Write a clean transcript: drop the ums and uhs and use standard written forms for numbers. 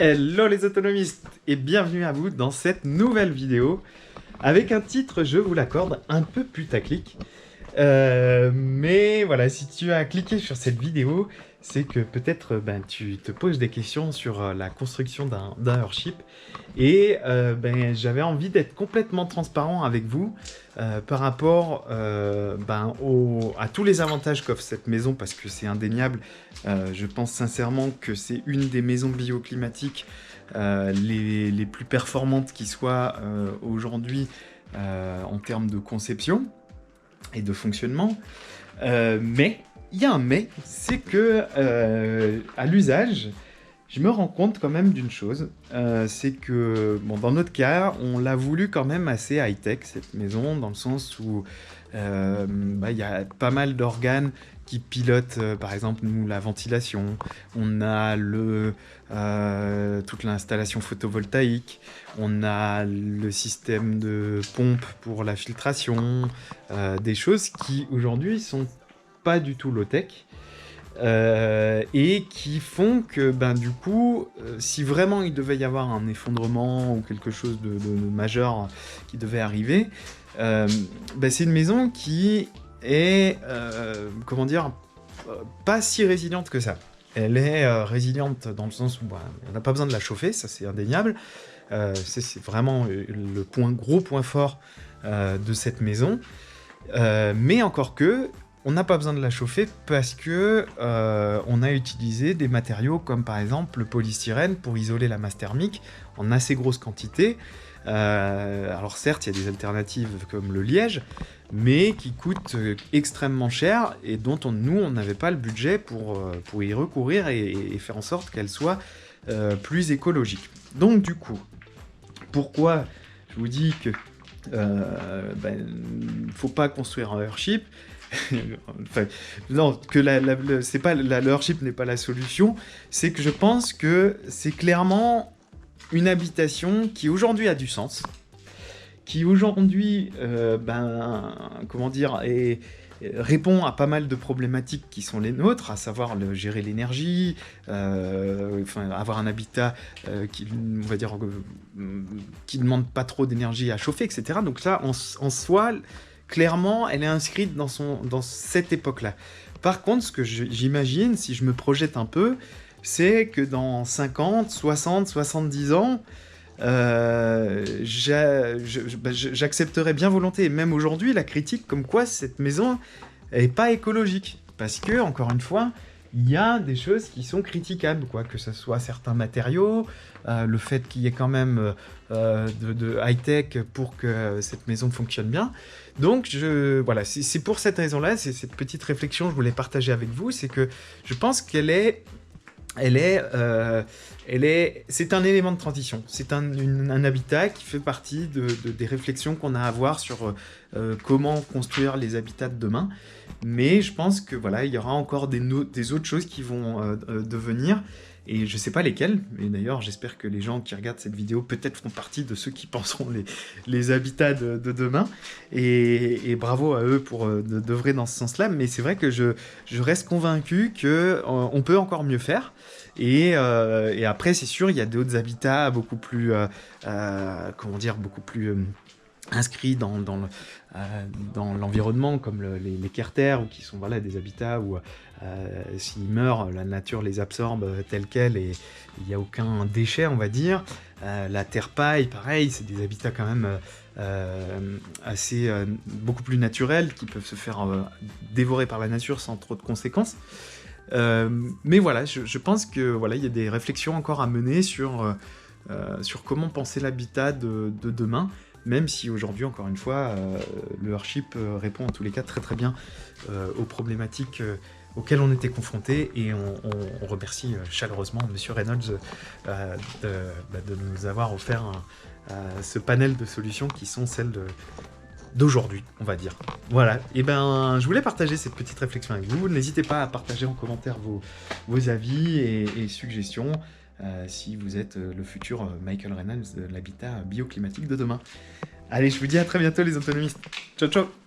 Hello les autonomistes et bienvenue à vous dans cette nouvelle vidéo avec un titre, je vous l'accorde, un peu putaclic. Mais voilà, si tu as cliqué sur cette vidéo, c'est que peut-être tu te poses des questions sur la construction d'un Earthship. Et j'avais envie d'être complètement transparent avec vous par rapport à tous les avantages qu'offre cette maison, parce que c'est indéniable. Je pense sincèrement que c'est une des maisons bioclimatiques les plus performantes qui soient aujourd'hui en termes de conception et de fonctionnement. Mais il y a un mais, c'est que à l'usage, je me rends compte quand même d'une chose, c'est que, bon, dans notre cas, on l'a voulu quand même assez high-tech, cette maison, dans le sens où y a pas mal d'organes qui pilotent, par exemple, nous, la ventilation, on a toute l'installation photovoltaïque, on a le système de pompe pour la filtration, des choses qui, aujourd'hui, sont pas du tout low-tech. Et qui font que, du coup, si vraiment il devait y avoir un effondrement ou quelque chose de majeur qui devait arriver, c'est une maison qui est, pas si résiliente que ça. Elle est résiliente dans le sens où on n'a pas besoin de la chauffer, ça c'est indéniable. C'est vraiment le gros point fort de cette maison. Mais encore que, on n'a pas besoin de la chauffer parce que on a utilisé des matériaux comme par exemple le polystyrène pour isoler la masse thermique en assez grosse quantité. Alors certes, il y a des alternatives comme le liège, mais qui coûtent extrêmement cher et dont nous, on n'avait pas le budget pour y recourir et faire en sorte qu'elle soit plus écologique. Donc du coup, pourquoi je vous dis que faut pas construire un Earthship? Enfin, non, que l'Earthship n'est pas la solution, c'est que je pense que c'est clairement une habitation qui aujourd'hui a du sens, qui aujourd'hui, répond à pas mal de problématiques qui sont les nôtres, à savoir gérer l'énergie, avoir un habitat qui demande pas trop d'énergie à chauffer, etc. Donc ça, en soi, clairement, elle est inscrite dans cette époque-là. Par contre, ce que j'imagine, si je me projette un peu, c'est que dans 50, 60, 70 ans, j'accepterais bien volontiers, et même aujourd'hui, la critique comme quoi cette maison n'est pas écologique. Parce que, encore une fois, il y a des choses qui sont critiquables, que ce soit certains matériaux, le fait qu'il y ait quand même de high-tech pour que cette maison fonctionne bien. Donc, c'est pour cette raison-là, c'est cette petite réflexion que je voulais partager avec vous, c'est que je pense c'est un élément de transition. C'est un habitat qui fait partie des réflexions qu'on a à avoir sur comment construire les habitats de demain. Mais je pense que il y aura encore des autres choses qui vont devenir. Et je sais pas lesquelles, mais d'ailleurs j'espère que les gens qui regardent cette vidéo peut-être feront partie de ceux qui penseront les habitats de demain, et bravo à eux pour d'œuvrer dans ce sens-là. Mais c'est vrai que je reste convaincu qu'on peut encore mieux faire, et après c'est sûr il y a d'autres habitats beaucoup plus beaucoup plus inscrits dans l'environnement, comme les Carters, ou qui sont des habitats où s'ils meurent, la nature les absorbe tels quels et il n'y a aucun déchet, on va dire. La terre paille, pareil, c'est des habitats quand même beaucoup plus naturels, qui peuvent se faire dévorer par la nature sans trop de conséquences. Mais voilà, je pense que il y a des réflexions encore à mener sur comment penser l'habitat de demain. Même si aujourd'hui, encore une fois, le Earthship répond en tous les cas très très bien aux problématiques auxquelles on était confrontés, et on remercie chaleureusement Monsieur Reynolds de nous avoir offert ce panel de solutions qui sont celles d'aujourd'hui, on va dire. Voilà, et je voulais partager cette petite réflexion avec vous. N'hésitez pas à partager en commentaire vos avis et suggestions. Si vous êtes le futur Michael Reynolds de l'habitat bioclimatique de demain. Allez, je vous dis à très bientôt les autonomistes. Ciao, ciao!